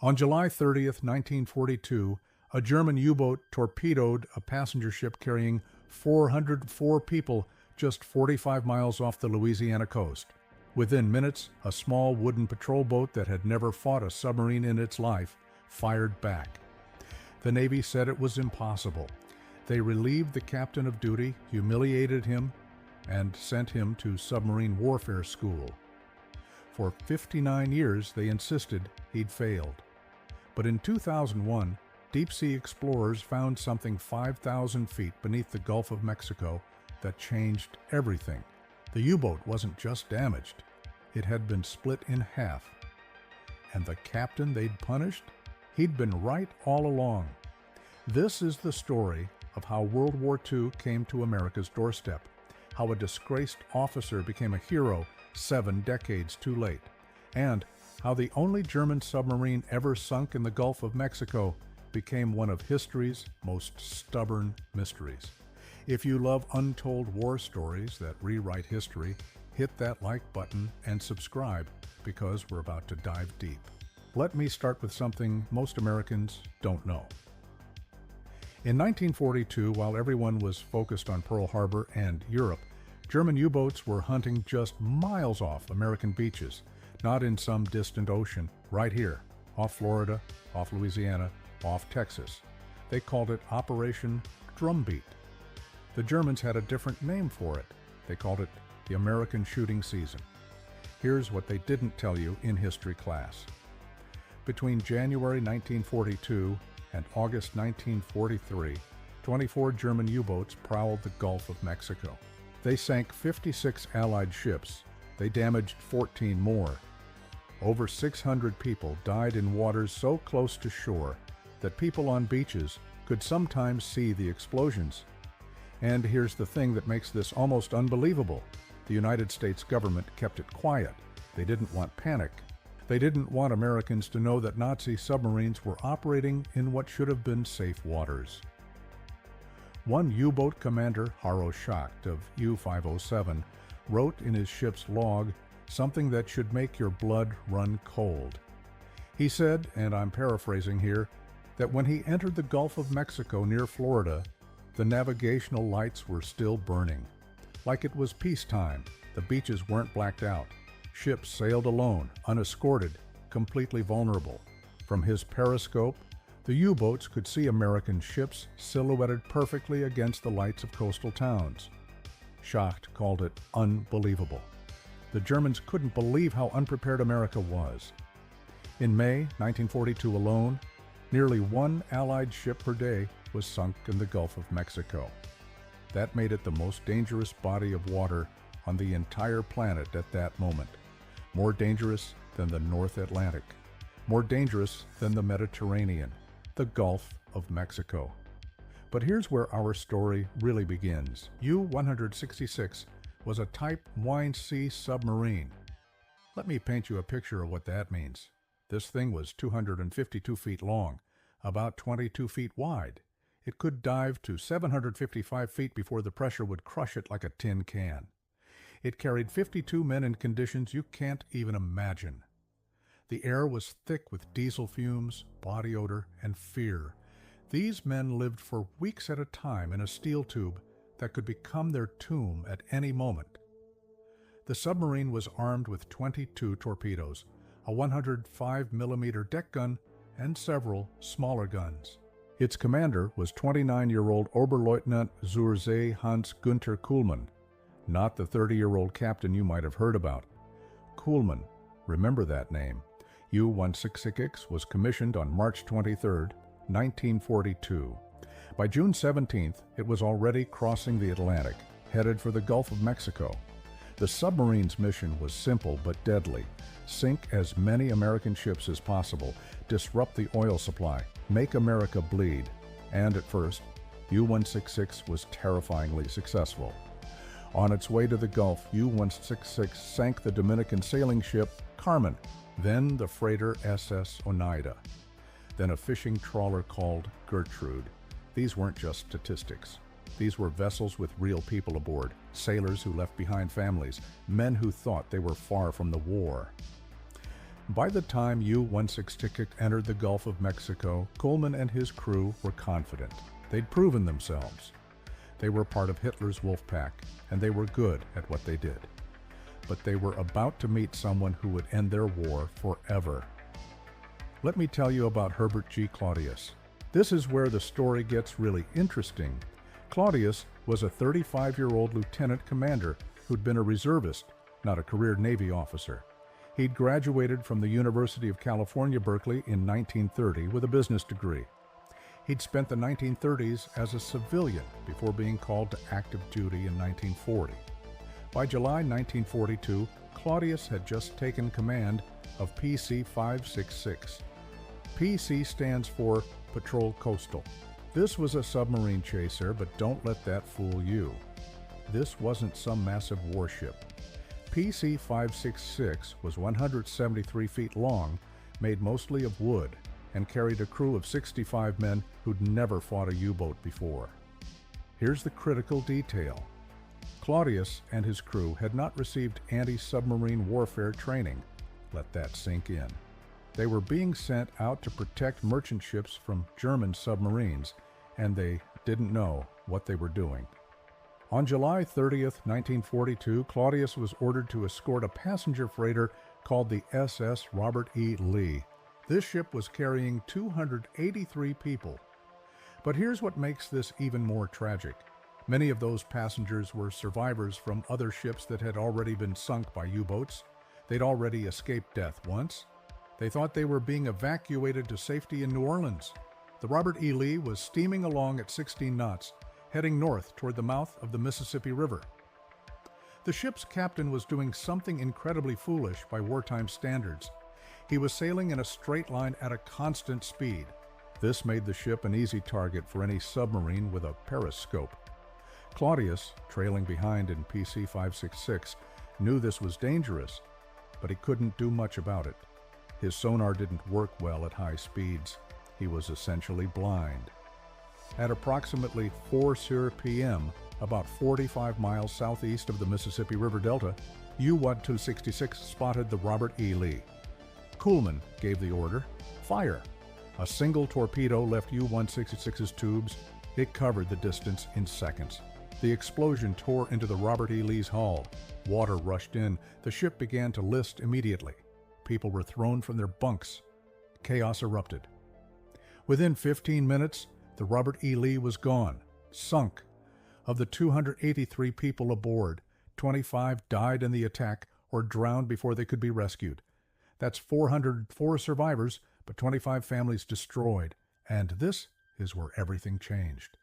On July 30th, 1942, a German U-boat torpedoed a passenger ship carrying 404 people just 45 miles off the Louisiana coast. Within minutes, a small wooden patrol boat that had never fought a submarine in its life fired back. The Navy said it was impossible. They relieved the captain of duty, humiliated him, and sent him to submarine warfare school. For 59 years, they insisted he'd failed. But in 2001, deep-sea explorers found something 5,000 feet beneath the Gulf of Mexico that changed everything. The U-boat wasn't just damaged, it had been split in half. And the captain they'd punished? He'd been right all along. This is the story of how World War II came to America's doorstep, how a disgraced officer became a hero 7 decades too late, and how the only German submarine ever sunk in the Gulf of Mexico became one of history's most stubborn mysteries. If you love untold war stories that rewrite history, hit that like button and subscribe, because we're about to dive deep. Let me start with something most Americans don't know. In 1942, while everyone was focused on Pearl Harbor and Europe, German U-boats were hunting just miles off American beaches, not in some distant ocean, right here, off Florida, off Louisiana, off Texas. They called it Operation Drumbeat. The Germans had a different name for it. They called it the American Shooting Season. Here's what they didn't tell you in history class. Between January 1942 and August 1943, 24 German U-boats prowled the Gulf of Mexico. They sank 56 Allied ships. They damaged 14 more. Over 600 people died in waters so close to shore that people on beaches could sometimes see the explosions. And here's the thing that makes this almost unbelievable. The United States government kept it quiet. They didn't want panic. They didn't want Americans to know that Nazi submarines were operating in what should have been safe waters. One U-boat commander, Haro Schacht of U-507, wrote in his ship's log something that should make your blood run cold. He said, and I'm paraphrasing here, that when he entered the Gulf of Mexico near Florida, the navigational lights were still burning. Like it was peacetime, the beaches weren't blacked out. Ships sailed alone, unescorted, completely vulnerable. From his periscope, the U-boats could see American ships silhouetted perfectly against the lights of coastal towns. Schacht called it unbelievable. The Germans couldn't believe how unprepared America was. In May 1942 alone, nearly 1 Allied ship per day was sunk in the Gulf of Mexico. That made it the most dangerous body of water on the entire planet at that moment. More dangerous than the North Atlantic. More dangerous than the Mediterranean, the Gulf of Mexico. But here's where our story really begins. U-166 was a Type Windsea submarine. Let me paint you a picture of what that means. This thing was 252 feet long, about 22 feet wide. It could dive to 755 feet before the pressure would crush it like a tin can. It carried 52 men in conditions you can't even imagine. The air was thick with diesel fumes, body odor, and fear. These men lived for weeks at a time in a steel tube that could become their tomb at any moment. The submarine was armed with 22 torpedoes, a 105mm deck gun, and several smaller guns. Its commander was 29-year-old Oberleutnant zur See Hans Günther Kuhlmann, not the 30-year-old captain you might have heard about. Kuhlmann, remember that name. U-166 was commissioned on March 23, 1942. By June 17th, it was already crossing the Atlantic, headed for the Gulf of Mexico. The submarine's mission was simple but deadly. Sink as many American ships as possible, disrupt the oil supply, make America bleed. And at first, U-166 was terrifyingly successful. On its way to the Gulf, U-166 sank the Dominican sailing ship Carmen, then the freighter SS Oneida, then a fishing trawler called Gertrude. These weren't just statistics. These were vessels with real people aboard, sailors who left behind families, men who thought they were far from the war. By the time U-166 entered the Gulf of Mexico, Kuhlman and his crew were confident. They'd proven themselves. They were part of Hitler's wolf pack, and they were good at what they did. But they were about to meet someone who would end their war forever. Let me tell you about Herbert G. Claudius. This is where the story gets really interesting. Claudius was a 35-year-old lieutenant commander who'd been a reservist, not a career Navy officer. He'd graduated from the University of California, Berkeley in 1930 with a business degree. He'd spent the 1930s as a civilian before being called to active duty in 1940. By July 1942, Claudius had just taken command of PC-566. PC stands for Patrol Coastal. This was a submarine chaser, but don't let that fool you. This wasn't some massive warship. PC-566 was 173 feet long, made mostly of wood, and carried a crew of 65 men who'd never fought a U-boat before. Here's the critical detail. Claudius and his crew had not received anti-submarine warfare training. Let that sink in. They were being sent out to protect merchant ships from German submarines, and they didn't know what they were doing. On July 30th, 1942, Claudius was ordered to escort a passenger freighter called the SS Robert E. Lee. This ship was carrying 283 people. But here's what makes this even more tragic. Many of those passengers were survivors from other ships that had already been sunk by U-boats. They'd already escaped death once. They thought they were being evacuated to safety in New Orleans. The Robert E. Lee was steaming along at 16 knots, heading north toward the mouth of the Mississippi River. The ship's captain was doing something incredibly foolish by wartime standards. He was sailing in a straight line at a constant speed. This made the ship an easy target for any submarine with a periscope. Claudius, trailing behind in PC-566, knew this was dangerous, but he couldn't do much about it. His sonar didn't work well at high speeds. He was essentially blind. At approximately 4:00 p.m., about 45 miles southeast of the Mississippi River Delta, U-166 spotted the Robert E. Lee. Kuhlman gave the order, fire. A single torpedo left U-166's tubes. It covered the distance in seconds. The explosion tore into the Robert E. Lee's hull. Water rushed in. The ship began to list immediately. People were thrown from their bunks. Chaos erupted. Within 15 minutes, the Robert E. Lee was gone, sunk. Of the 283 people aboard, 25 died in the attack or drowned before they could be rescued. That's 404 survivors, but 25 families destroyed. And this is where everything changed.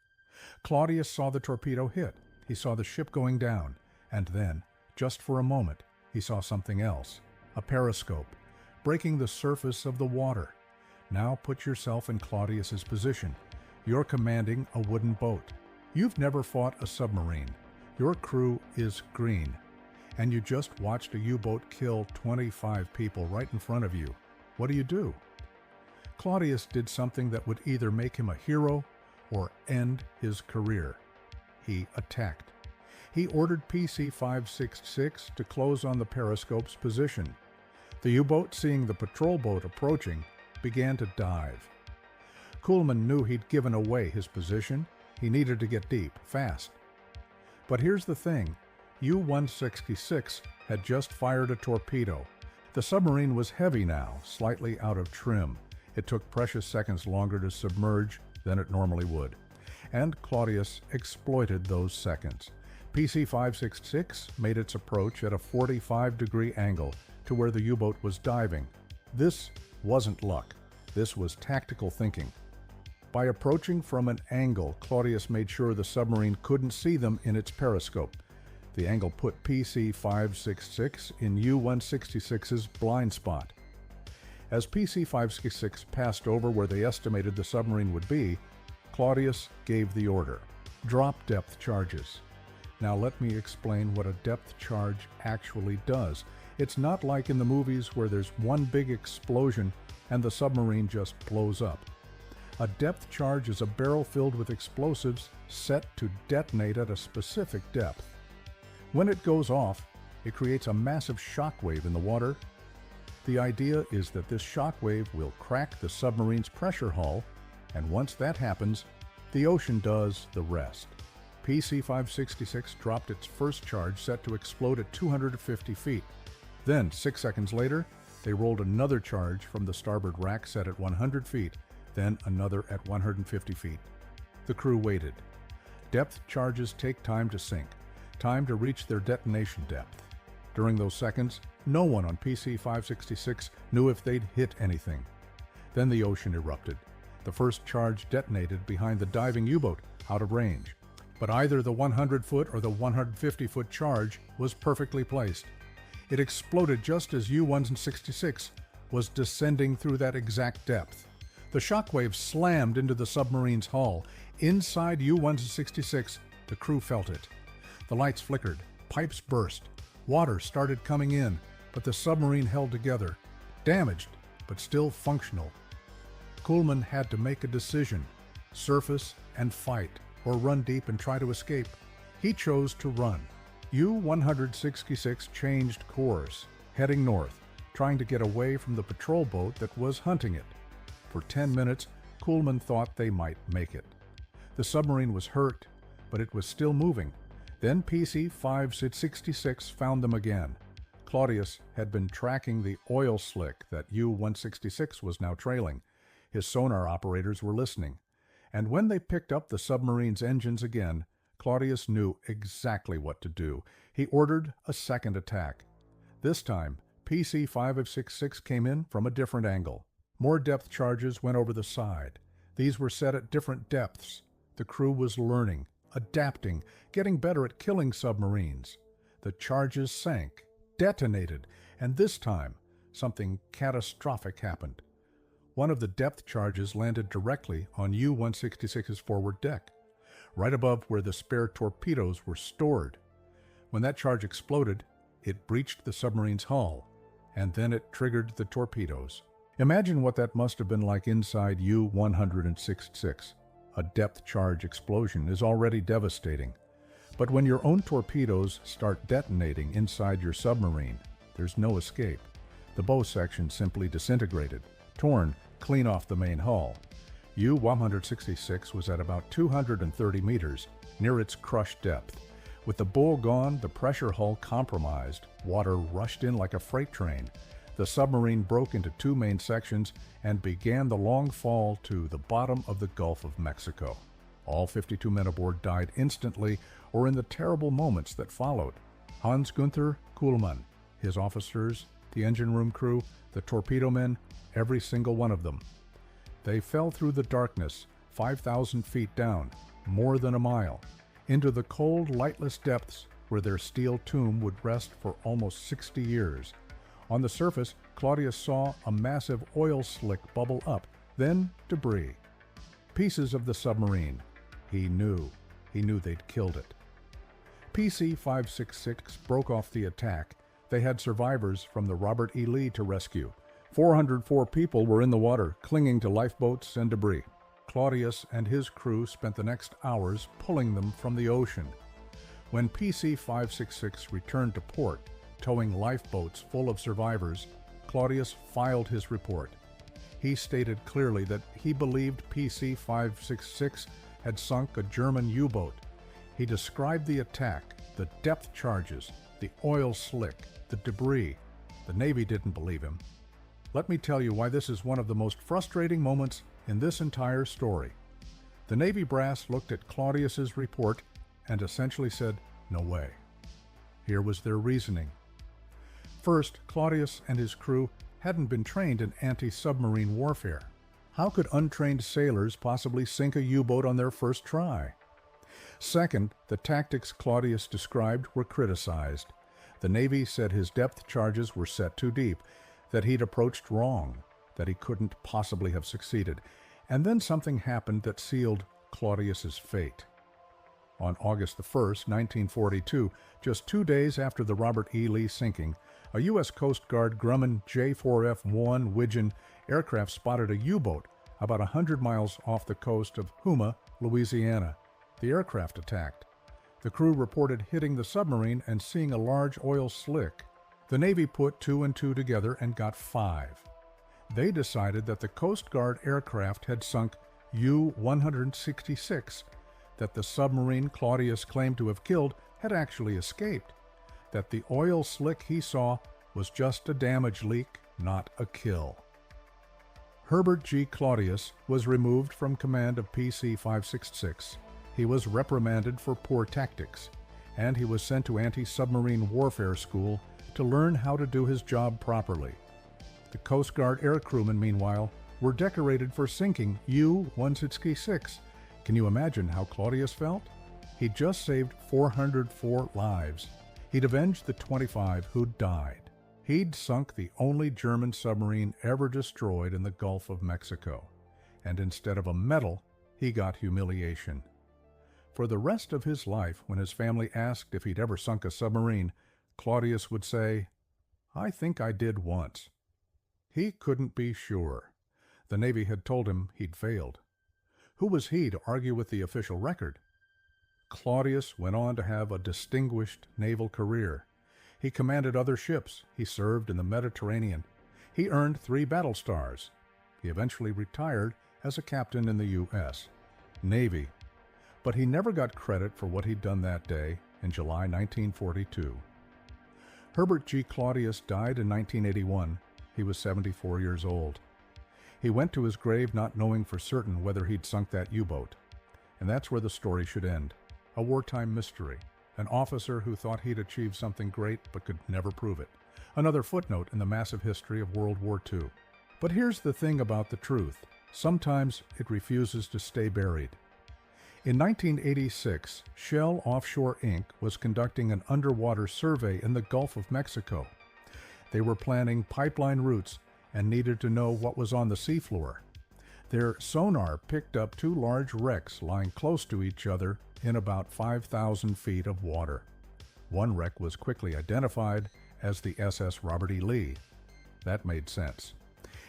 Claudius saw the torpedo hit. He saw the ship going down. And then, just for a moment, he saw something else. A periscope, breaking the surface of the water. Now put yourself in Claudius's position. You're commanding a wooden boat. You've never fought a submarine. Your crew is green. And you just watched a U-boat kill 25 people right in front of you. What do? Claudius did something that would either make him a hero or end his career. He attacked. He ordered PC-566 to close on the periscope's position. The U-boat, seeing the patrol boat approaching, began to dive. Kuhlman knew he'd given away his position. He needed to get deep, fast. But here's the thing. U-166 had just fired a torpedo. The submarine was heavy now, slightly out of trim. It took precious seconds longer to submerge than it normally would. And Claudius exploited those seconds. PC-566 made its approach at a 45-degree angle to where the U-boat was diving. This wasn't luck. This was tactical thinking. By approaching from an angle, Claudius made sure the submarine couldn't see them in its periscope. The angle put PC-566 in U-166's blind spot. As PC-566 passed over where they estimated the submarine would be, Claudius gave the order. Drop depth charges. Now let me explain what a depth charge actually does. It's not like in the movies where there's one big explosion and the submarine just blows up. A depth charge is a barrel filled with explosives set to detonate at a specific depth. When it goes off, it creates a massive shock wave in the water. The idea is that this shock wave will crack the submarine's pressure hull, and once that happens, the ocean does the rest. PC-566 dropped its first charge set to explode at 250 feet. Then, 6 seconds later, they rolled another charge from the starboard rack set at 100 feet, then another at 150 feet. The crew waited. Depth charges take time to sink, time to reach their detonation depth. During those seconds, no one on PC-566 knew if they'd hit anything. Then the ocean erupted. The first charge detonated behind the diving U-boat, out of range. But either the 100-foot or the 150-foot charge was perfectly placed. It exploded just as U-166 was descending through that exact depth. The shockwave slammed into the submarine's hull. Inside U-166, the crew felt it. The lights flickered, pipes burst, water started coming in, but the submarine held together, damaged, but still functional. Kuhlman had to make a decision: surface and fight, or run deep and try to escape. He chose to run. U-166 changed course, heading north, trying to get away from the patrol boat that was hunting it. For 10 minutes, Kuhlman thought they might make it. The submarine was hurt, but it was still moving. Then PC-566 found them again. Claudius had been tracking the oil slick that U-166 was now trailing. His sonar operators were listening. And when they picked up the submarine's engines again, Claudius knew exactly what to do. He ordered a second attack. This time, PC-566 came in from a different angle. More depth charges went over the side. These were set at different depths. The crew was learning, adapting, getting better at killing submarines. The charges sank, detonated, and this time, something catastrophic happened. One of the depth charges landed directly on U-166's forward deck, right above where the spare torpedoes were stored. When that charge exploded, it breached the submarine's hull, and then it triggered the torpedoes. Imagine what that must have been like inside U-166. A depth charge explosion is already devastating. But when your own torpedoes start detonating inside your submarine, there's no escape. The bow section simply disintegrated, torn clean off the main hull. U-166 was at about 230 meters, near its crushed depth. With the bow gone, the pressure hull compromised. Water rushed in like a freight train. The submarine broke into two main sections and began the long fall to the bottom of the Gulf of Mexico. All 52 men aboard died instantly or in the terrible moments that followed. Hans-Günther Kuhlmann, his officers, the engine room crew, the torpedo men, every single one of them. They fell through the darkness, 5,000 feet down, more than a mile, into the cold, lightless depths where their steel tomb would rest for almost 60 years. On the surface, Claudius saw a massive oil slick bubble up, then debris. Pieces of the submarine. He knew they'd killed it. PC-566 broke off the attack. They had survivors from the Robert E. Lee to rescue. 404 people were in the water, clinging to lifeboats and debris. Claudius and his crew spent the next hours pulling them from the ocean. When PC-566 returned to port, towing lifeboats full of survivors, Claudius filed his report. He stated clearly that he believed PC-566 had sunk a German U-boat. He described the attack, the depth charges, the oil slick, the debris. The Navy didn't believe him. Let me tell you why this is one of the most frustrating moments in this entire story. The Navy brass looked at Claudius's report and essentially said, "No way." Here was their reasoning. First, Claudius and his crew hadn't been trained in anti-submarine warfare. How could untrained sailors possibly sink a U-boat on their first try? Second, the tactics Claudius described were criticized. The Navy said his depth charges were set too deep, that he'd approached wrong, that he couldn't possibly have succeeded. And then something happened that sealed Claudius's fate. On August 1st, 1942, just 2 days after the Robert E. Lee sinking, a U.S. Coast Guard Grumman J4F-1 Widgeon aircraft spotted a U-boat about 100 miles off the coast of Houma, Louisiana. The aircraft attacked. The crew reported hitting the submarine and seeing a large oil slick. The Navy put 2 and 2 together and got 5. They decided that the Coast Guard aircraft had sunk U-166, that the submarine Claudius claimed to have killed had actually escaped, that the oil slick he saw was just a damage leak, not a kill. Herbert G. Claudius was removed from command of PC-566. He was reprimanded for poor tactics, and he was sent to anti-submarine warfare school to learn how to do his job properly. The Coast Guard air crewmen, meanwhile, were decorated for sinking U-166. Can you imagine how Claudius felt? He'd just saved 404 lives. He'd avenged the 25 who'd died. He'd sunk the only German submarine ever destroyed in the Gulf of Mexico. And instead of a medal, he got humiliation. For the rest of his life, when his family asked if he'd ever sunk a submarine, Claudius would say, "I think I did once." He couldn't be sure. The Navy had told him he'd failed. Who was he to argue with the official record? Claudius went on to have a distinguished naval career. He commanded other ships. He served in the Mediterranean. He earned 3 battle stars. He eventually retired as a captain in the U.S. Navy. But he never got credit for what he'd done that day in July 1942. Herbert G. Claudius died in 1981. He was 74 years old. He went to his grave not knowing for certain whether he'd sunk that U-boat. And that's where the story should end. A wartime mystery. An officer who thought he'd achieved something great but could never prove it. Another footnote in the massive history of World War II. But here's the thing about the truth. Sometimes it refuses to stay buried. In 1986, Shell Offshore Inc. was conducting an underwater survey in the Gulf of Mexico. They were planning pipeline routes and needed to know what was on the seafloor. Their sonar picked up 2 large wrecks lying close to each other in about 5,000 feet of water. One wreck was quickly identified as the SS Robert E. Lee. That made sense.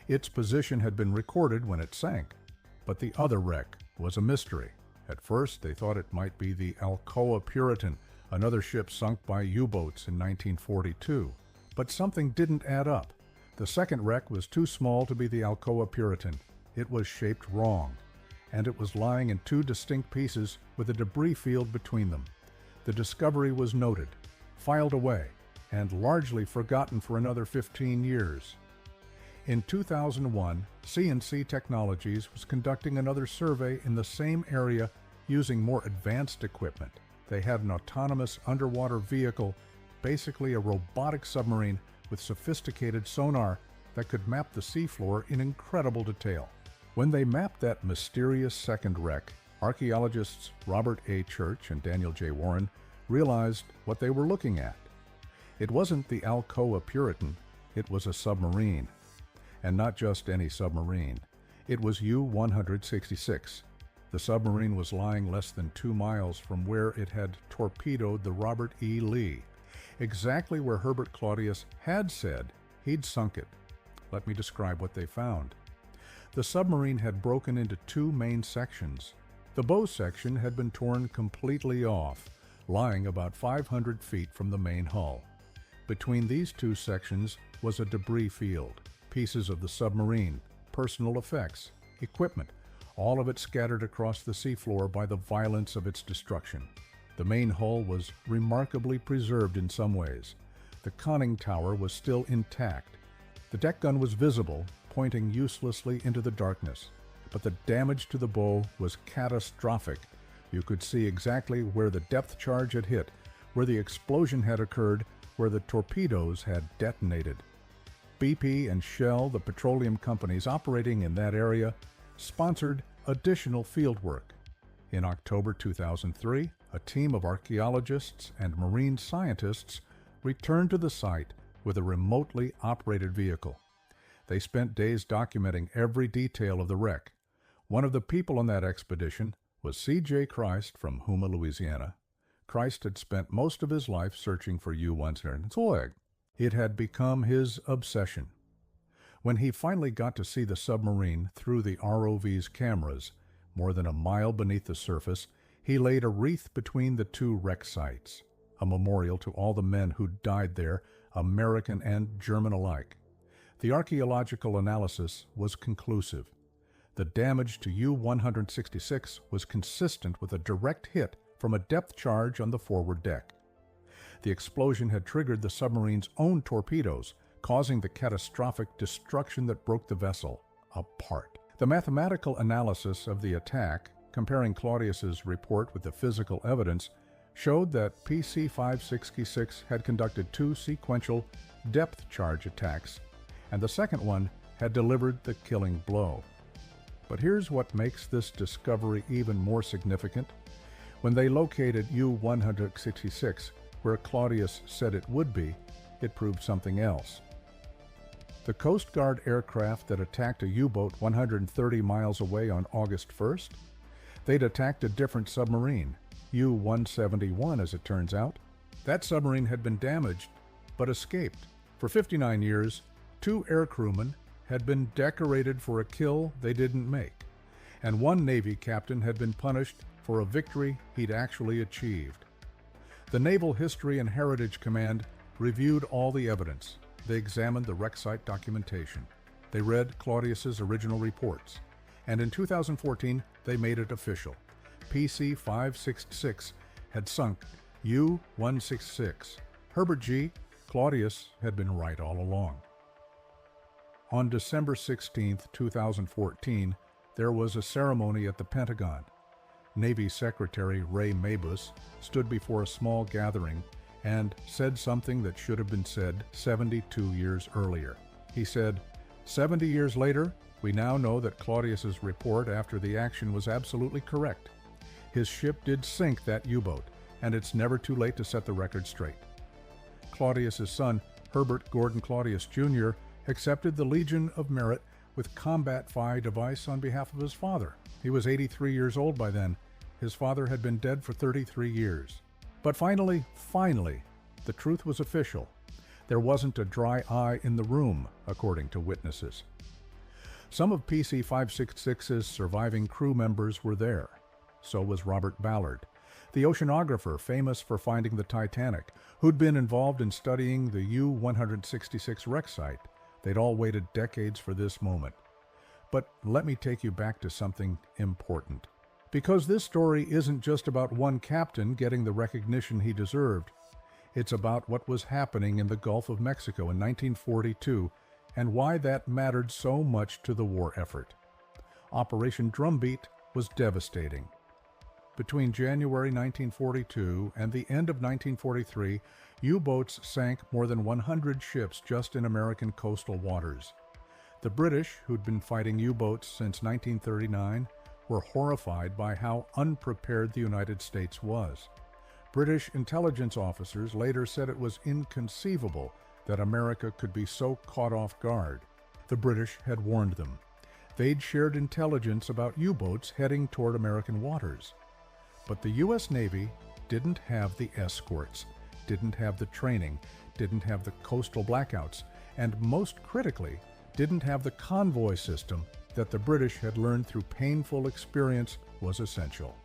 Its position had been recorded when it sank, but the other wreck was a mystery. At first, they thought it might be the Alcoa Puritan, another ship sunk by U-boats in 1942. But something didn't add up. The second wreck was too small to be the Alcoa Puritan. It was shaped wrong, and it was lying in 2 distinct pieces with a debris field between them. The discovery was noted, filed away, and largely forgotten for another 15 years. In 2001, C&C Technologies was conducting another survey in the same area using more advanced equipment. They had an autonomous underwater vehicle, basically a robotic submarine with sophisticated sonar that could map the seafloor in incredible detail. When they mapped that mysterious second wreck, archaeologists Robert A. Church and Daniel J. Warren realized what they were looking at. It wasn't the Alcoa Puritan, it was a submarine. And not just any submarine. It was U-166. The submarine was lying less than 2 miles from where it had torpedoed the Robert E. Lee, exactly where Herbert Claudius had said he'd sunk it. Let me describe what they found. The submarine had broken into 2 main sections. The bow section had been torn completely off, lying about 500 feet from the main hull. Between these 2 sections was a debris field. Pieces of the submarine, personal effects, equipment, all of it scattered across the seafloor by the violence of its destruction. The main hull was remarkably preserved in some ways. The conning tower was still intact. The deck gun was visible, pointing uselessly into the darkness. But the damage to the bow was catastrophic. You could see exactly where the depth charge had hit, where the explosion had occurred, where the torpedoes had detonated. BP and Shell, the petroleum companies operating in that area, sponsored additional fieldwork. In October 2003, a team of archaeologists and marine scientists returned to the site with a remotely operated vehicle. They spent days documenting every detail of the wreck. One of the people on that expedition was C.J. Christ from Houma, Louisiana. Christ had spent most of his life searching for U-166. It had become his obsession. When he finally got to see the submarine through the ROV's cameras, more than a mile beneath the surface, he laid a wreath between the 2 wreck sites, a memorial to all the men who died there American and German alike. The archaeological analysis was conclusive. The damage to U-166 was consistent with a direct hit from a depth charge on the forward deck. The explosion had triggered the submarine's own torpedoes, causing the catastrophic destruction that broke the vessel apart. The mathematical analysis of the attack, comparing Claudius's report with the physical evidence, showed that PC-566 had conducted 2 sequential depth charge attacks, and the second one had delivered the killing blow. But here's what makes this discovery even more significant. When they located U-166, where Claudius said it would be, it proved something else. The Coast Guard aircraft that attacked a U-boat 130 miles away on August 1st, they'd attacked a different submarine, U-171 as it turns out. That submarine had been damaged, but escaped. For 59 years, 2 aircrewmen had been decorated for a kill they didn't make, and 1 Navy captain had been punished for a victory he'd actually achieved. The Naval History and Heritage Command reviewed all the evidence. They examined the wreck site documentation. They read Claudius's original reports. And in 2014, they made it official. PC-566 had sunk U-166. Herbert G. Claudius had been right all along. On December 16, 2014, there was a ceremony at the Pentagon. Navy Secretary Ray Mabus stood before a small gathering and said something that should have been said 72 years earlier. He said, 70 years later, we now know that Claudius's report after the action was absolutely correct. His ship did sink that U-boat, and it's never too late to set the record straight. Claudius's son, Herbert Gordon Claudius Jr., accepted the Legion of Merit with Combat Phi device on behalf of his father. He was 83 years old by then. His father had been dead for 33 years. But finally, the truth was official. There wasn't a dry eye in the room, according to witnesses. Some of PC-566's surviving crew members were there. So was Robert Ballard, the oceanographer famous for finding the Titanic, who'd been involved in studying the U-166 wreck site. They'd all waited decades for this moment. But let me take you back to something important. Because this story isn't just about one captain getting the recognition he deserved. It's about what was happening in the Gulf of Mexico in 1942 and why that mattered so much to the war effort. Operation Drumbeat was devastating. Between January 1942 and the end of 1943, U-boats sank more than 100 ships just in American coastal waters. The British, who'd been fighting U-boats since 1939, were horrified by how unprepared the United States was. British intelligence officers later said it was inconceivable that America could be so caught off guard. The British had warned them. They'd shared intelligence about U-boats heading toward American waters. But the U.S. Navy didn't have the escorts, didn't have the training, didn't have the coastal blackouts, and most critically, didn't have the convoy system that the British had learned through painful experience was essential.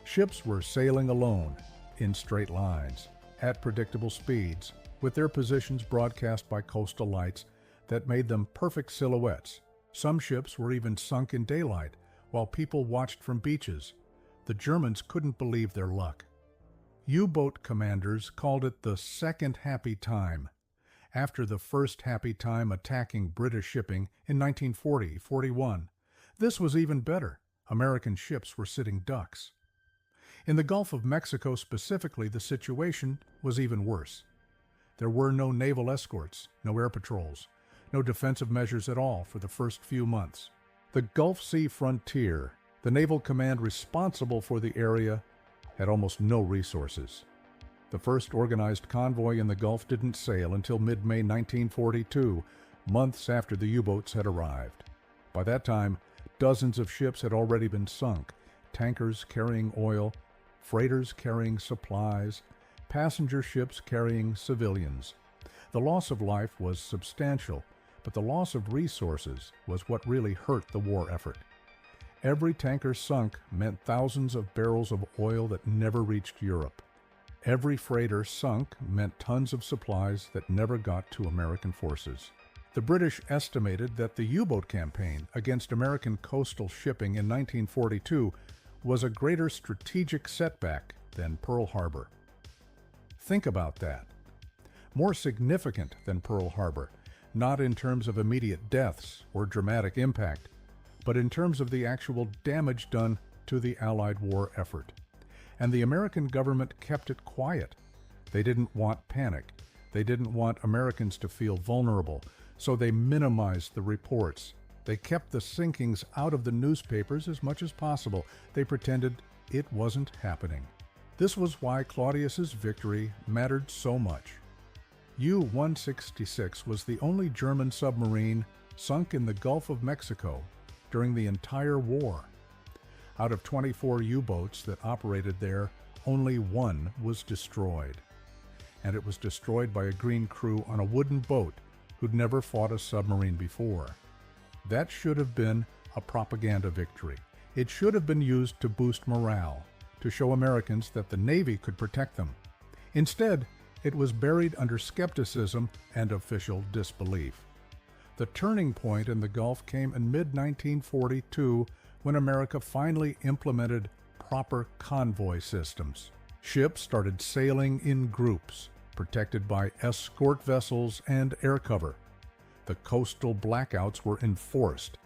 Ships were sailing alone, in straight lines, at predictable speeds, with their positions broadcast by coastal lights that made them perfect silhouettes. Some ships were even sunk in daylight, while people watched from beaches. The Germans couldn't believe their luck. U-boat commanders called it the second happy time, after the first happy time attacking British shipping in 1940-41. This was even better. American ships were sitting ducks. In the Gulf of Mexico specifically, the situation was even worse. There were no naval escorts, no air patrols, no defensive measures at all for the first few months. The Gulf Sea frontier, the naval command responsible for the area, had almost no resources. The first organized convoy in the Gulf didn't sail until mid-May 1942, months after the U-boats had arrived. By that time, dozens of ships had already been sunk, tankers carrying oil, freighters carrying supplies, passenger ships carrying civilians. The loss of life was substantial, but the loss of resources was what really hurt the war effort. Every tanker sunk meant thousands of barrels of oil that never reached Europe. Every freighter sunk meant tons of supplies that never got to American forces. The British estimated that the U-boat campaign against American coastal shipping in 1942 was a greater strategic setback than Pearl Harbor. Think about that. More significant than Pearl Harbor, not in terms of immediate deaths or dramatic impact, but in terms of the actual damage done to the Allied war effort. And the American government kept it quiet. They didn't want panic. They didn't want Americans to feel vulnerable, so they minimized the reports. They kept the sinkings out of the newspapers as much as possible. They pretended it wasn't happening. This was why Claudius's victory mattered so much. U-166 was the only German submarine sunk in the Gulf of Mexico during the entire war. Out of 24 U-boats that operated there, only one was destroyed. And it was destroyed by a green crew on a wooden boat who'd never fought a submarine before. That should have been a propaganda victory. It should have been used to boost morale, to show Americans that the Navy could protect them. Instead, it was buried under skepticism and official disbelief. The turning point in the Gulf came in mid-1942 when America finally implemented proper convoy systems. Ships started sailing in groups, protected by escort vessels and air cover. The coastal blackouts were enforced.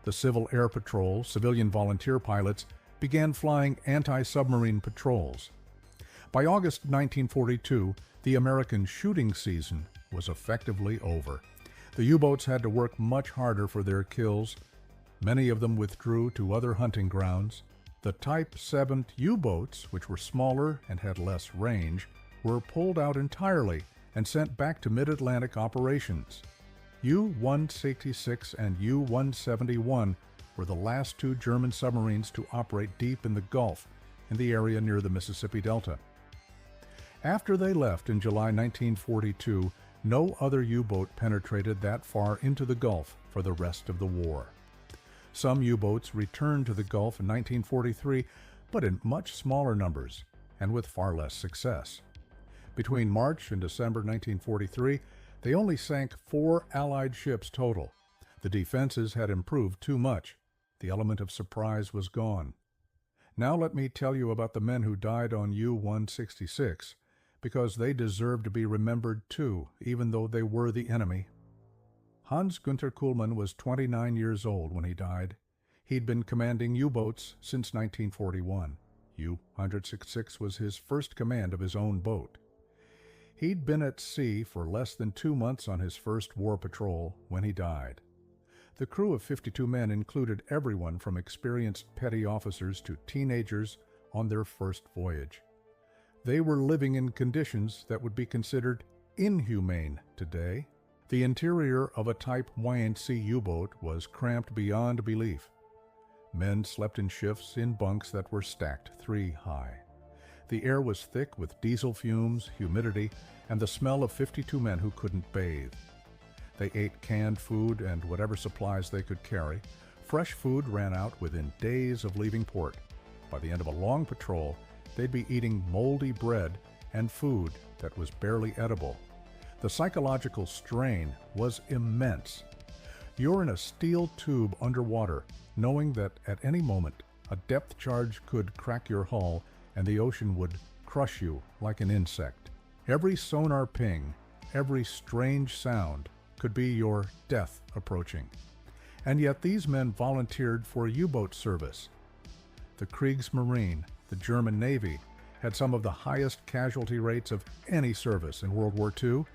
The Civil Air Patrol, civilian volunteer pilots, began flying anti-submarine patrols. By August 1942, the American shooting season was effectively over. The U-boats had to work much harder for their kills. Many of them withdrew to other hunting grounds. The Type 7 U-boats, which were smaller and had less range, were pulled out entirely and sent back to mid-Atlantic operations. U-166 and U-171 were the last two German submarines to operate deep in the Gulf, in the area near the Mississippi Delta. After they left in July 1942, no other U-boat penetrated that far into the Gulf for the rest of the war. Some U-boats returned to the Gulf in 1943, but in much smaller numbers and with far less success. Between March and December 1943, they only sank 4 Allied ships total. The defenses had improved too much. The element of surprise was gone. Now let me tell you about the men who died on U-166, because they deserve to be remembered too, even though they were the enemy. Hans Günther Kuhlmann was 29 years old when he died. He'd been commanding U-boats since 1941. U-166 was his first command of his own boat. He'd been at sea for less than 2 months on his first war patrol when he died. The crew of 52 men included everyone from experienced petty officers to teenagers on their first voyage. They were living in conditions that would be considered inhumane today. The interior of a Type Y&C U-boat was cramped beyond belief. Men slept in shifts in bunks that were stacked 3 high. The air was thick with diesel fumes, humidity, and the smell of 52 men who couldn't bathe. They ate canned food and whatever supplies they could carry. Fresh food ran out within days of leaving port. By the end of a long patrol, they'd be eating moldy bread and food that was barely edible. The psychological strain was immense. You're in a steel tube underwater, knowing that at any moment a depth charge could crack your hull and the ocean would crush you like an insect. Every sonar ping, every strange sound could be your death approaching. And yet these men volunteered for U-boat service. The Kriegsmarine, the German Navy, had some of the highest casualty rates of any service in World War II.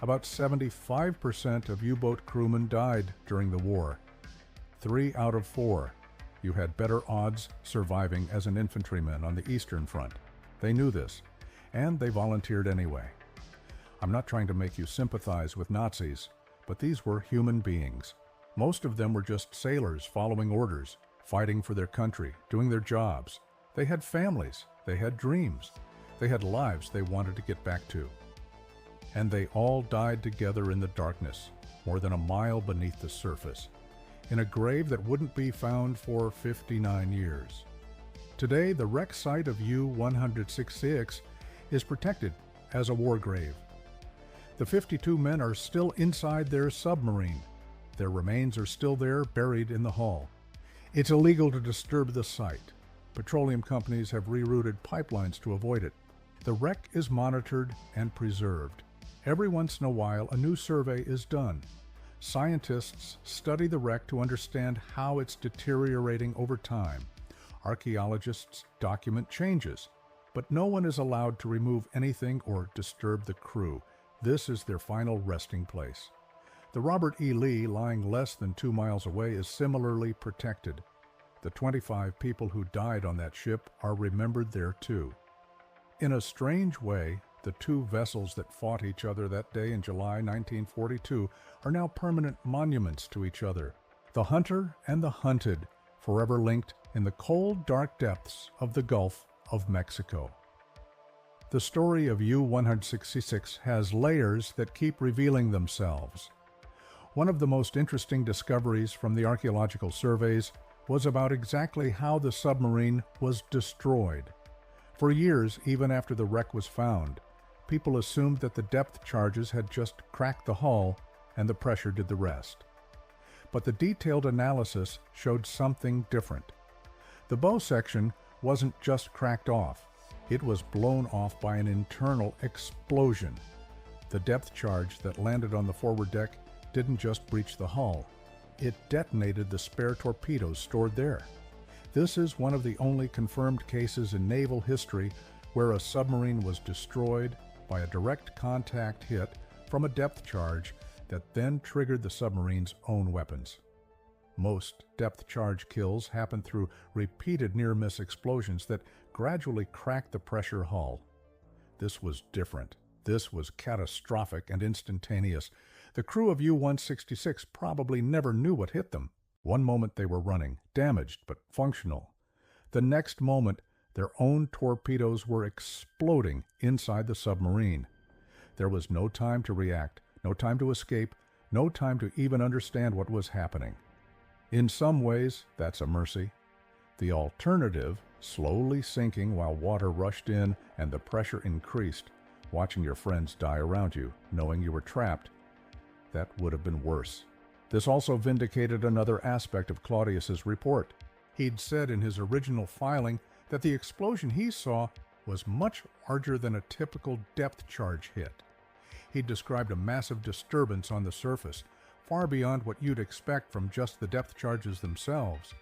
About 75% of U-boat crewmen died during the war. 3 out of 4. You had better odds surviving as an infantryman on the Eastern Front. They knew this, and they volunteered anyway. I'm not trying to make you sympathize with Nazis, but these were human beings. Most of them were just sailors following orders, fighting for their country, doing their jobs. They had families, they had dreams, they had lives they wanted to get back to. And they all died together in the darkness, more than a mile beneath the surface, in a grave that wouldn't be found for 59 years. Today, the wreck site of U-166 is protected as a war grave. The 52 men are still inside their submarine. Their remains are still there, buried in the hull. It's illegal to disturb the site. Petroleum companies have rerouted pipelines to avoid it. The wreck is monitored and preserved. Every once in a while, a new survey is done. Scientists study the wreck to understand how it's deteriorating over time. Archaeologists document changes, but no one is allowed to remove anything or disturb the crew. This is their final resting place. The Robert E. Lee, lying less than 2 miles away, is similarly protected. The 25 people who died on that ship are remembered there too. In a strange way, the two vessels that fought each other that day in July 1942 are now permanent monuments to each other. The hunter and the hunted, forever linked in the cold, dark depths of the Gulf of Mexico. The story of U-166 has layers that keep revealing themselves. One of the most interesting discoveries from the archaeological surveys was about exactly how the submarine was destroyed. For years, even after the wreck was found, people assumed that the depth charges had just cracked the hull and the pressure did the rest. But the detailed analysis showed something different. The bow section wasn't just cracked off, it was blown off by an internal explosion. The depth charge that landed on the forward deck didn't just breach the hull, it detonated the spare torpedoes stored there. This is one of the only confirmed cases in naval history where a submarine was destroyed by a direct contact hit from a depth charge that then triggered the submarine's own weapons. Most depth charge kills happen through repeated near-miss explosions that gradually crack the pressure hull. This was different. This was catastrophic and instantaneous. The crew of U-166 probably never knew what hit them. One moment they were running, damaged but functional. The next moment, their own torpedoes were exploding inside the submarine. There was no time to react, no time to escape, no time to even understand what was happening. In some ways, that's a mercy. The alternative, slowly sinking while water rushed in and the pressure increased, watching your friends die around you, knowing you were trapped, that would have been worse. This also vindicated another aspect of Claudius's report. He'd said in his original filing that the explosion he saw was much larger than a typical depth charge hit. He described a massive disturbance on the surface, far beyond what you'd expect from just the depth charges themselves.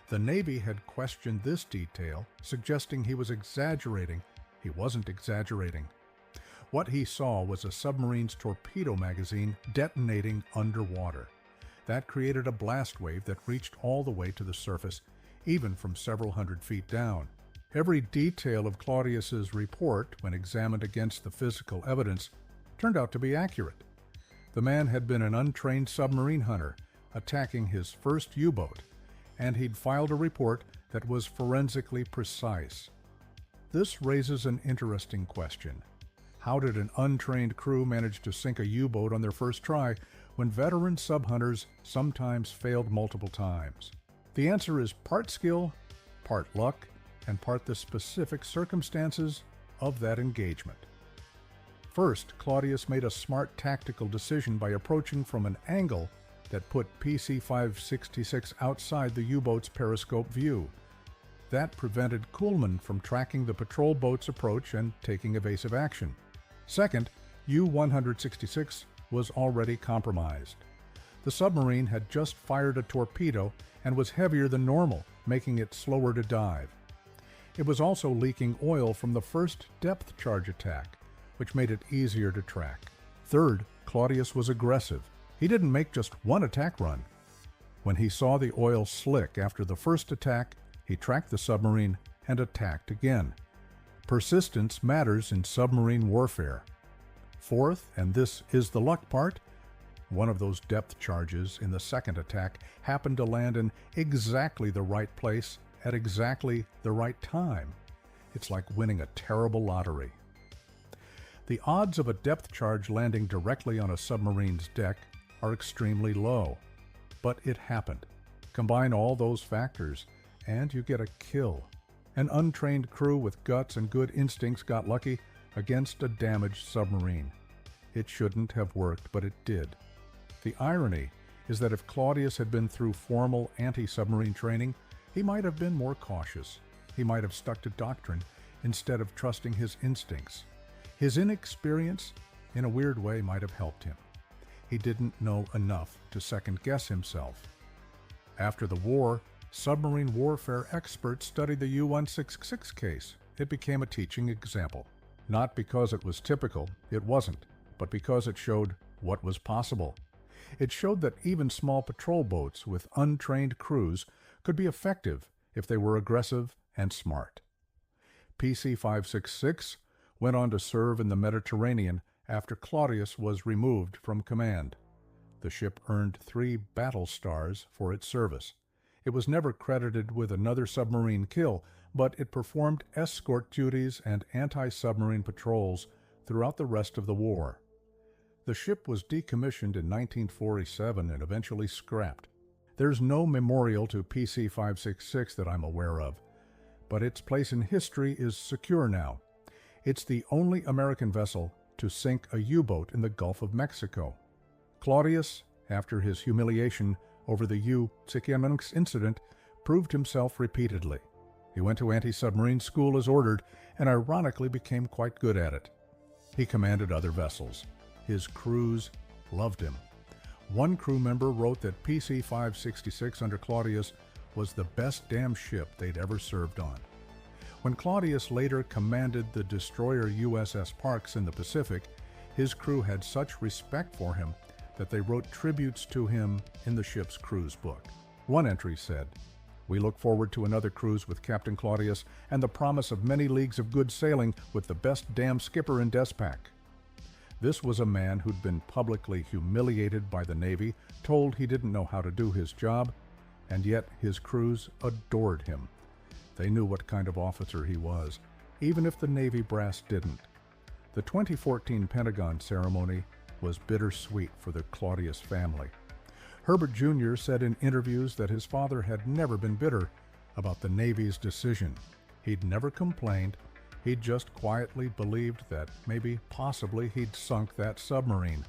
The Navy had questioned this detail, suggesting he was exaggerating. He wasn't exaggerating. What he saw was a submarine's torpedo magazine detonating underwater. That created a blast wave that reached all the way to the surface, even from several hundred feet down. Every detail of Claudius's report, when examined against the physical evidence, turned out to be accurate. The man had been an untrained submarine hunter, attacking his first U-boat, and he'd filed a report that was forensically precise. This raises an interesting question. How did an untrained crew manage to sink a U-boat on their first try when veteran sub-hunters sometimes failed multiple times? The answer is part skill, part luck, and part the specific circumstances of that engagement. First, Claudius made a smart tactical decision by approaching from an angle that put PC-566 outside the U-boat's periscope view. That prevented Kuhlman from tracking the patrol boat's approach and taking evasive action. Second, U-166 was already compromised. The submarine had just fired a torpedo and was heavier than normal, making it slower to dive. It was also leaking oil from the first depth charge attack, which made it easier to track. Third, Claudius was aggressive. He didn't make just one attack run. When he saw the oil slick after the first attack, he tracked the submarine and attacked again. Persistence matters in submarine warfare. Fourth, and this is the luck part, one of those depth charges in the second attack happened to land in exactly the right place at exactly the right time. It's like winning a terrible lottery. The odds of a depth charge landing directly on a submarine's deck are extremely low, but it happened. Combine all those factors, and you get a kill. An untrained crew with guts and good instincts got lucky against a damaged submarine. It shouldn't have worked, but it did. The irony is that if Claudius had been through formal anti-submarine training, he might have been more cautious. He might have stuck to doctrine instead of trusting his instincts. His inexperience, in a weird way, might have helped him. He didn't know enough to second-guess himself. After the war, submarine warfare experts studied the U-166 case. It became a teaching example. Not because it was typical, it wasn't, but because it showed what was possible. It showed that even small patrol boats with untrained crews could be effective if they were aggressive and smart. PC-566 went on to serve in the Mediterranean after Claudius was removed from command. The ship earned 3 battle stars for its service. It was never credited with another submarine kill, but it performed escort duties and anti-submarine patrols throughout the rest of the war. The ship was decommissioned in 1947 and eventually scrapped. There's no memorial to PC-566 that I'm aware of, but its place in history is secure now. It's the only American vessel to sink a U-boat in the Gulf of Mexico. Claudius, after his humiliation over the U-6 incident, proved himself repeatedly. He went to anti-submarine school as ordered and ironically became quite good at it. He commanded other vessels. His crews loved him. One crew member wrote that PC-566 under Claudius was the best damn ship they'd ever served on. When Claudius later commanded the destroyer USS Parks in the Pacific, his crew had such respect for him that they wrote tributes to him in the ship's cruise book. One entry said, "We look forward to another cruise with Captain Claudius and the promise of many leagues of good sailing with the best damn skipper in Despac." This was a man who'd been publicly humiliated by the Navy, told he didn't know how to do his job, and yet his crews adored him. They knew what kind of officer he was, even if the Navy brass didn't. The 2014 Pentagon ceremony was bittersweet for the Claudius family. Herbert Jr. said in interviews that his father had never been bitter about the Navy's decision. He'd never complained. He'd just quietly believed that maybe, possibly, he'd sunk that submarine.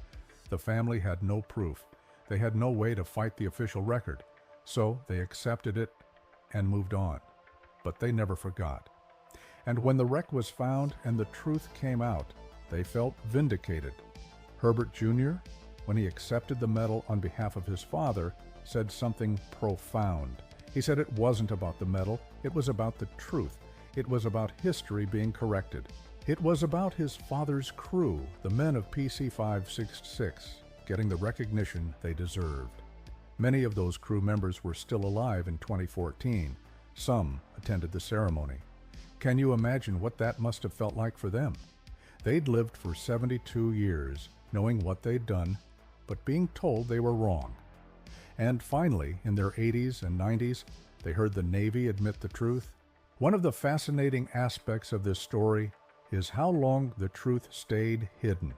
The family had no proof. They had no way to fight the official record. So they accepted it and moved on. But they never forgot. And when the wreck was found and the truth came out, they felt vindicated. Herbert Jr., when he accepted the medal on behalf of his father, said something profound. He said it wasn't about the medal, it was about the truth. It was about history being corrected. It was about his father's crew, the men of PC-566, getting the recognition they deserved. Many of those crew members were still alive in 2014. Some attended the ceremony. Can you imagine what that must have felt like for them? They'd lived for 72 years, knowing what they'd done, but being told they were wrong. And finally, in their 80s and 90s, they heard the Navy admit the truth. One of the fascinating aspects of this story is how long the truth stayed hidden.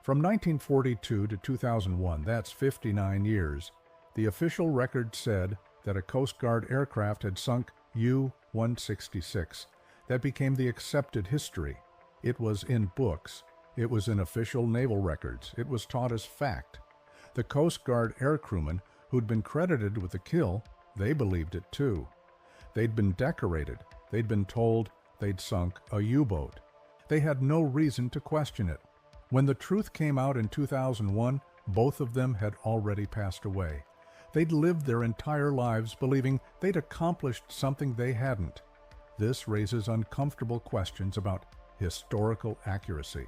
From 1942 to 2001, that's 59 years, the official record said that a Coast Guard aircraft had sunk U-166. That became the accepted history. It was in books. It was in official naval records. It was taught as fact. The Coast Guard aircrewmen who'd been credited with the kill, they believed it too. They'd been decorated. They'd been told they'd sunk a U-boat. They had no reason to question it. When the truth came out in 2001, both of them had already passed away. They'd lived their entire lives believing they'd accomplished something they hadn't. This raises uncomfortable questions about historical accuracy.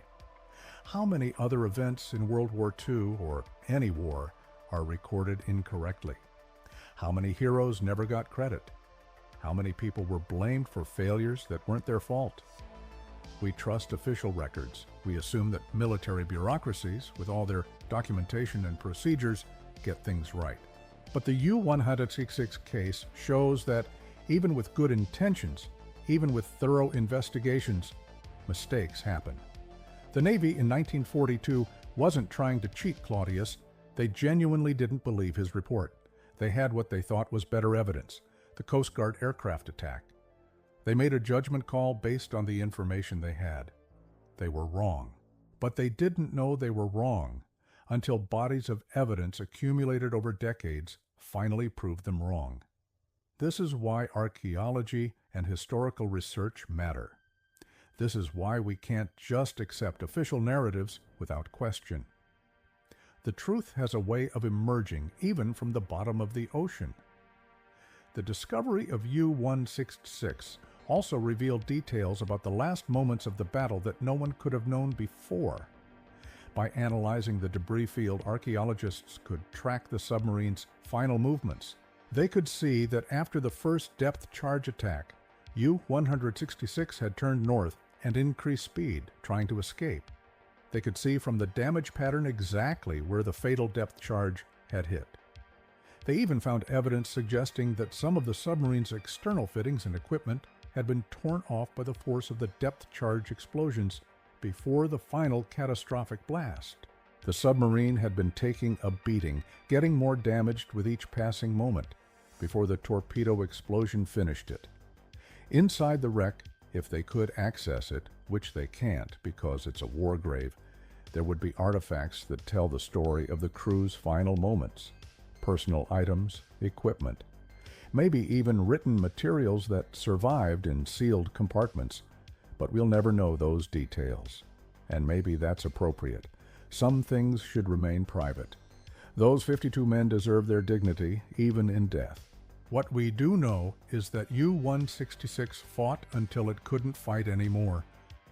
How many other events in World War II, or any war, are recorded incorrectly? How many heroes never got credit? How many people were blamed for failures that weren't their fault? We trust official records. We assume that military bureaucracies, with all their documentation and procedures, get things right. But the U-166 case shows that even with good intentions, even with thorough investigations, mistakes happen. The Navy in 1942 wasn't trying to cheat Claudius. They genuinely didn't believe his report. They had what they thought was better evidence, the Coast Guard aircraft attack. They made a judgment call based on the information they had. They were wrong. But they didn't know they were wrong until bodies of evidence accumulated over decades finally proved them wrong. This is why archaeology and historical research matter. This is why we can't just accept official narratives without question. The truth has a way of emerging even from the bottom of the ocean. The discovery of U-166 also revealed details about the last moments of the battle that no one could have known before. By analyzing the debris field, archaeologists could track the submarine's final movements. They could see that after the first depth charge attack, U-166 had turned north and increased speed, trying to escape. They could see from the damage pattern exactly where the fatal depth charge had hit. They even found evidence suggesting that some of the submarine's external fittings and equipment had been torn off by the force of the depth charge explosions before the final catastrophic blast. The submarine had been taking a beating, getting more damaged with each passing moment, before the torpedo explosion finished it. Inside the wreck, if they could access it, which they can't because it's a war grave, there would be artifacts that tell the story of the crew's final moments. Personal items, equipment, maybe even written materials that survived in sealed compartments, but we'll never know those details. And maybe that's appropriate. Some things should remain private. Those 52 men deserve their dignity, even in death. What we do know is that U-166 fought until it couldn't fight anymore.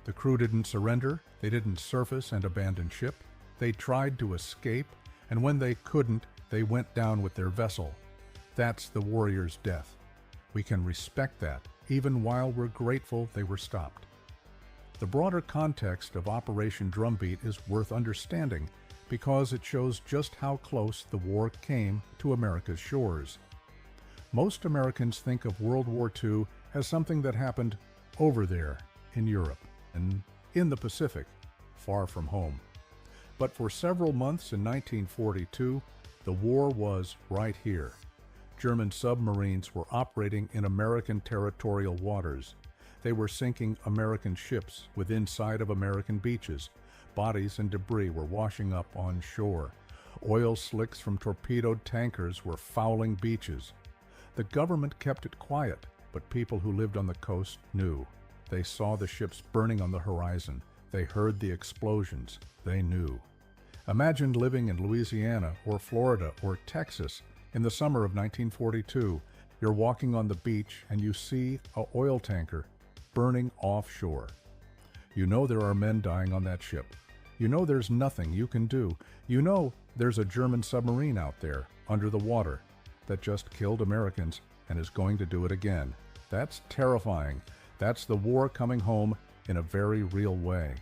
The crew didn't surrender, they didn't surface and abandon ship. They tried to escape, and when they couldn't, they went down with their vessel. That's the warrior's death. We can respect that, even while we're grateful they were stopped. The broader context of Operation Drumbeat is worth understanding because it shows just how close the war came to America's shores. Most Americans think of World War II as something that happened over there in Europe and in the Pacific, far from home. But for several months in 1942, the war was right here. German submarines were operating in American territorial waters. They were sinking American ships with inside of American beaches. Bodies and debris were washing up on shore. Oil slicks from torpedoed tankers were fouling beaches. The government kept it quiet, but people who lived on the coast knew. They saw the ships burning on the horizon. They heard the explosions. They knew. Imagine living in Louisiana or Florida or Texas in the summer of 1942. You're walking on the beach and you see an oil tanker burning offshore. You know there are men dying on that ship. You know there's nothing you can do. You know there's a German submarine out there under the water that just killed Americans and is going to do it again. That's terrifying. That's the war coming home in a very real way.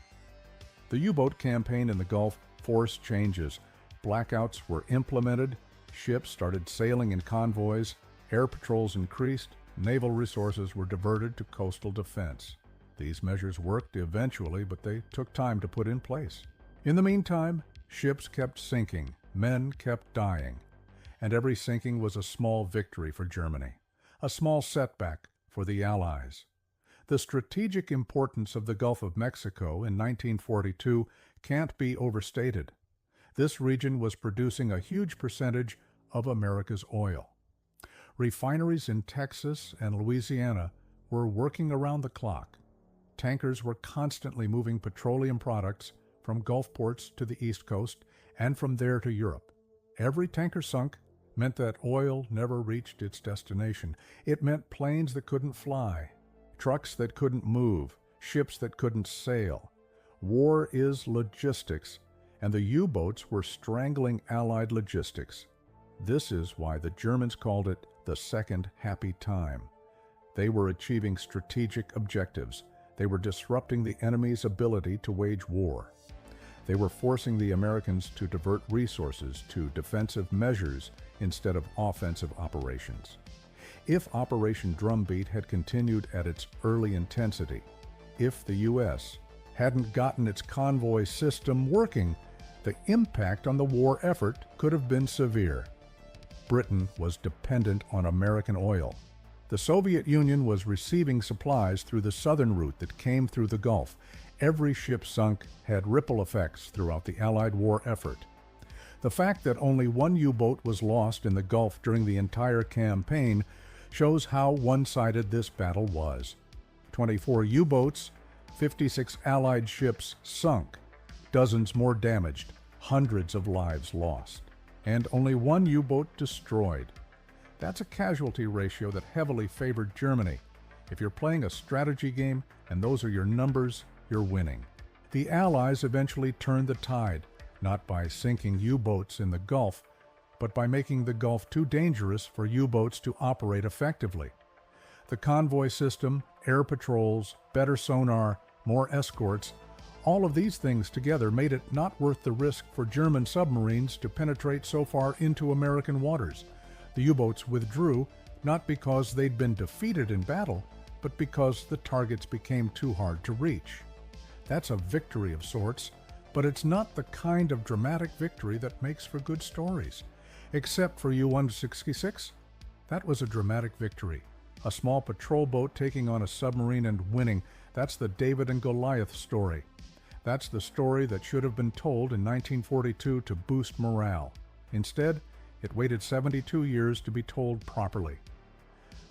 The U-boat campaign in the Gulf forced changes. Blackouts were implemented. Ships started sailing in convoys. Air patrols increased. Naval resources were diverted to coastal defense. These measures worked eventually, but they took time to put in place. In the meantime, ships kept sinking, men kept dying, and every sinking was a small victory for Germany, a small setback for the Allies. The strategic importance of the Gulf of Mexico in 1942 can't be overstated. This region was producing a huge percentage of America's oil. Refineries in Texas and Louisiana were working around the clock. Tankers were constantly moving petroleum products from Gulf ports to the East Coast and from there to Europe. Every tanker sunk meant that oil never reached its destination. It meant planes that couldn't fly, trucks that couldn't move, ships that couldn't sail. War is logistics, and the U-boats were strangling Allied logistics. This is why the Germans called it the Second Happy Time. They were achieving strategic objectives. They were disrupting the enemy's ability to wage war. They were forcing the Americans to divert resources to defensive measures instead of offensive operations. If Operation Drumbeat had continued at its early intensity, if the U.S. hadn't gotten its convoy system working, the impact on the war effort could have been severe. Britain was dependent on American oil. The Soviet Union was receiving supplies through the southern route that came through the Gulf. Every ship sunk had ripple effects throughout the Allied war effort. The fact that only one U-boat was lost in the Gulf during the entire campaign shows how one-sided this battle was. 24 U-boats, 56 Allied ships sunk, dozens more damaged, hundreds of lives lost, and only one U-boat destroyed. That's a casualty ratio that heavily favored Germany. If you're playing a strategy game and those are your numbers, you're winning. The Allies eventually turned the tide, not by sinking U-boats in the Gulf, but by making the Gulf too dangerous for U-boats to operate effectively. The convoy system, air patrols, better sonar, more escorts, all of these things together made it not worth the risk for German submarines to penetrate so far into American waters. The U-boats withdrew, not because they'd been defeated in battle, but because the targets became too hard to reach. That's a victory of sorts, but it's not the kind of dramatic victory that makes for good stories. Except for U-166, that was a dramatic victory. A small patrol boat taking on a submarine and winning. That's the David and Goliath story. That's the story that should have been told in 1942 to boost morale. Instead, it waited 72 years to be told properly.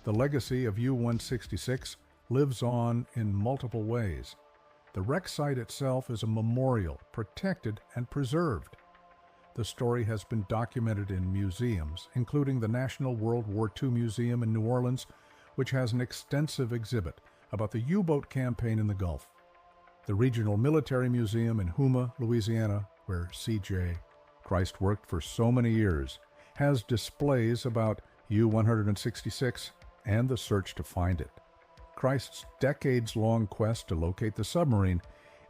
The legacy of U-166 lives on in multiple ways. The wreck site itself is a memorial, protected and preserved. The story has been documented in museums, including the National World War II Museum in New Orleans, which has an extensive exhibit about the U-boat campaign in the Gulf. The Regional Military Museum in Houma, Louisiana, where C.J. Christ worked for so many years, has displays about U-166 and the search to find it. Christ's decades-long quest to locate the submarine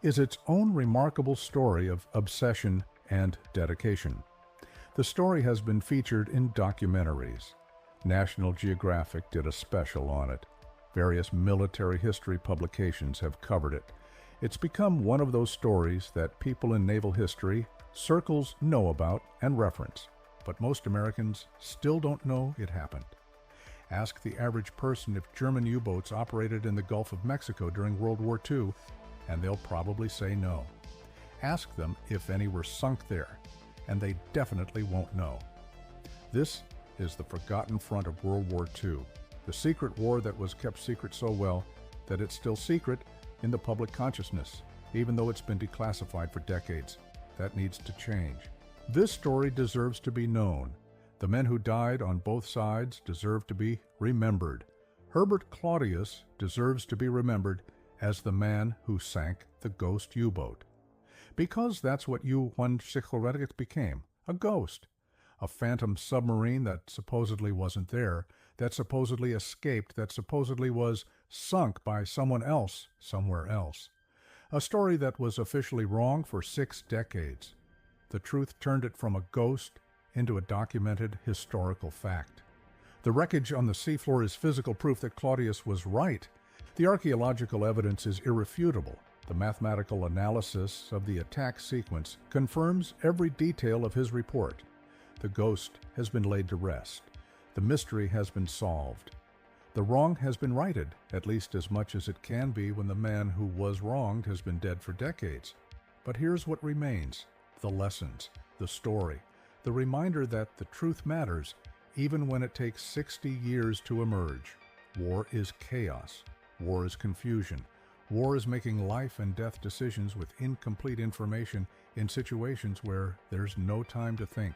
is its own remarkable story of obsession and dedication. The story has been featured in documentaries. National Geographic did a special on it. Various military history publications have covered it. It's become one of those stories that people in naval history circles know about and reference, but most Americans still don't know it happened. Ask the average person if German U-boats operated in the Gulf of Mexico during World War II, and they'll probably say no. Ask them if any were sunk there, and they definitely won't know. This is the forgotten front of World War II, the secret war that was kept secret so well that it's still secret in the public consciousness, even though it's been declassified for decades. That needs to change. This story deserves to be known. The men who died on both sides deserve to be remembered. Herbert Claudius deserves to be remembered as the man who sank the ghost U-boat. Because that's what U-166 became, a ghost. A phantom submarine that supposedly wasn't there, that supposedly escaped, that supposedly was sunk by someone else somewhere else. A story that was officially wrong for 6 decades. The truth turned it from a ghost into a documented historical fact. The wreckage on the seafloor is physical proof that Claudius was right. The archaeological evidence is irrefutable. The mathematical analysis of the attack sequence confirms every detail of his report. The ghost has been laid to rest. The mystery has been solved. The wrong has been righted, at least as much as it can be when the man who was wronged has been dead for decades. But here's what remains: the lessons, the story, the reminder that the truth matters, even when it takes 60 years to emerge. War is chaos. War is confusion. War is making life and death decisions with incomplete information in situations where there's no time to think.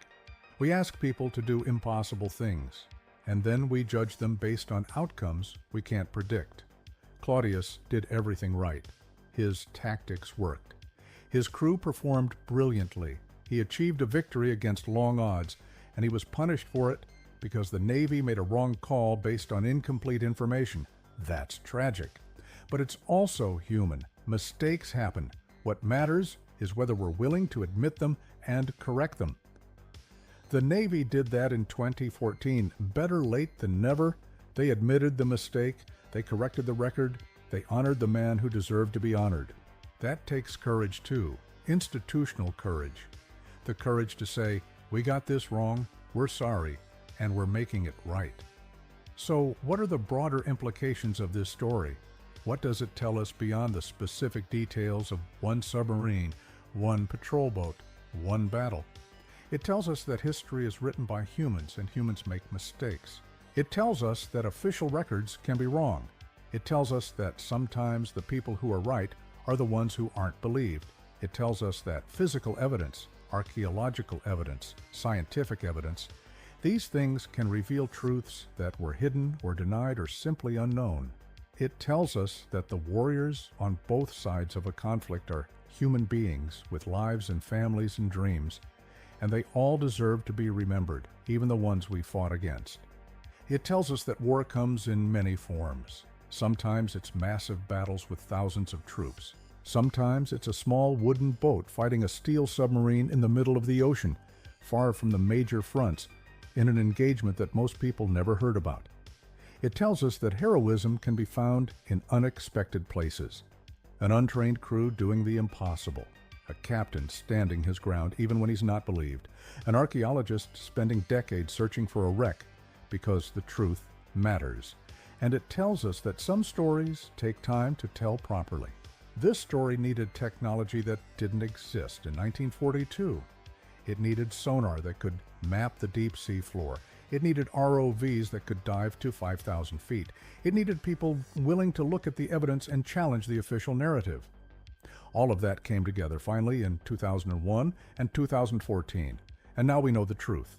We ask people to do impossible things, and then we judge them based on outcomes we can't predict. Claudius did everything right. His tactics worked. His crew performed brilliantly. He achieved a victory against long odds, and he was punished for it because the Navy made a wrong call based on incomplete information. That's tragic. But it's also human. Mistakes happen. What matters is whether we're willing to admit them and correct them. The Navy did that in 2014. Better late than never. They admitted the mistake. They corrected the record. They honored the man who deserved to be honored. That takes courage too. Institutional courage. The courage to say, we got this wrong, we're sorry, and we're making it right. So, what are the broader implications of this story? What does it tell us beyond the specific details of one submarine, one patrol boat, one battle? It tells us that history is written by humans and humans make mistakes. It tells us that official records can be wrong. It tells us that sometimes the people who are right are the ones who aren't believed. It tells us that physical evidence, archaeological evidence, scientific evidence, these things can reveal truths that were hidden or denied or simply unknown. It tells us that the warriors on both sides of a conflict are human beings with lives and families and dreams, and they all deserve to be remembered, even the ones we fought against. It tells us that war comes in many forms. Sometimes it's massive battles with thousands of troops. Sometimes it's a small wooden boat fighting a steel submarine in the middle of the ocean, far from the major fronts, in an engagement that most people never heard about. It tells us that heroism can be found in unexpected places. An untrained crew doing the impossible. A captain standing his ground even when he's not believed. An archaeologist spending decades searching for a wreck because the truth matters. And it tells us that some stories take time to tell properly. This story needed technology that didn't exist in 1942. It needed sonar that could map the deep sea floor. It needed ROVs that could dive to 5,000 feet. It needed people willing to look at the evidence and challenge the official narrative. All of that came together finally in 2001 and 2014, and now we know the truth.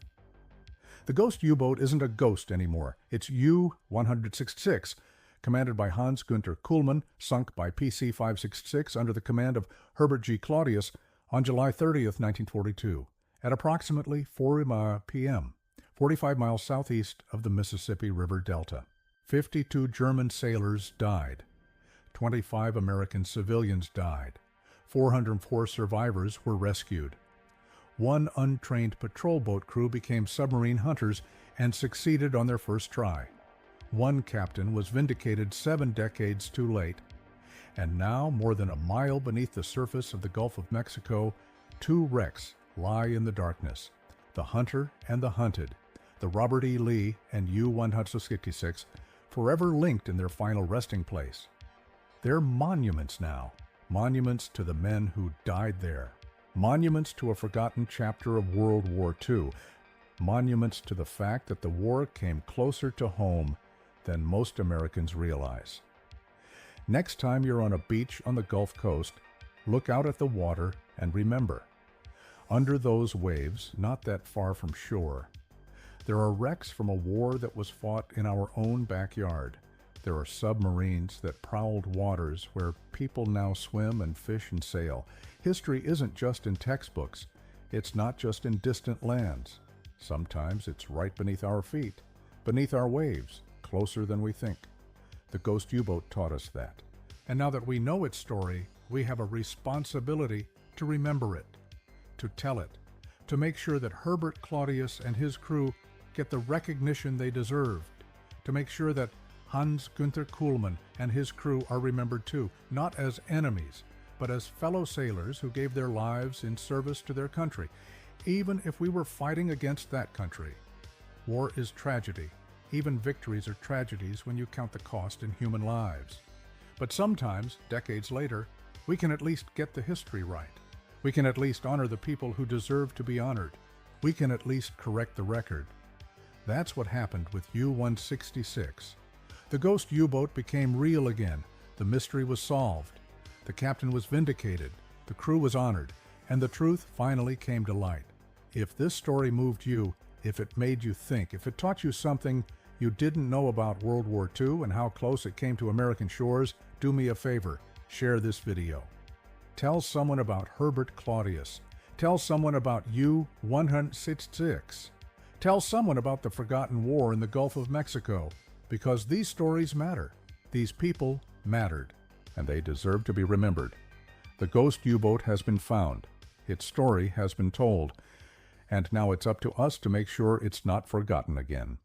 The Ghost U-boat isn't a ghost anymore. It's U-166, commanded by Hans-Günther Kuhlmann, sunk by PC-566 under the command of Herbert G. Claudius on July 30th, 1942, at approximately 4 p.m., 45 miles southeast of the Mississippi River Delta. 52 German sailors died. 25 American civilians died. 404 survivors were rescued. One untrained patrol boat crew became submarine hunters and succeeded on their first try. One captain was vindicated 7 decades too late. And now, more than a mile beneath the surface of the Gulf of Mexico, 2 wrecks lie in the darkness. The Hunter and the Hunted, the Robert E. Lee and U-166, forever linked in their final resting place. They're monuments now, monuments to the men who died there, monuments to a forgotten chapter of World War II, monuments to the fact that the war came closer to home than most Americans realize. Next time you're on a beach on the Gulf Coast, look out at the water and remember, under those waves, not that far from shore, there are wrecks from a war that was fought in our own backyard. There are submarines that prowled waters where people now swim and fish and sail. History isn't just in textbooks. It's not just in distant lands. Sometimes it's right beneath our feet, beneath our waves, closer than we think. The Ghost U-boat taught us that. And now that we know its story, we have a responsibility to remember it, to tell it, to make sure that Herbert Claudius and his crew get the recognition they deserved, to make sure that Hans-Günther Kuhlmann and his crew are remembered too, not as enemies, but as fellow sailors who gave their lives in service to their country, even if we were fighting against that country. War is tragedy. Even victories are tragedies when you count the cost in human lives. But sometimes, decades later, we can at least get the history right. We can at least honor the people who deserve to be honored. We can at least correct the record. That's what happened with U-166. The Ghost U-boat became real again. The mystery was solved. The captain was vindicated. The crew was honored. And the truth finally came to light. If this story moved you, if it made you think, if it taught you something you didn't know about World War II and how close it came to American shores, do me a favor, share this video. Tell someone about Herbert Claudius. Tell someone about U-166. Tell someone about the forgotten war in the Gulf of Mexico, because these stories matter. These people mattered, and they deserve to be remembered. The Ghost U-boat has been found. Its story has been told, and now it's up to us to make sure it's not forgotten again.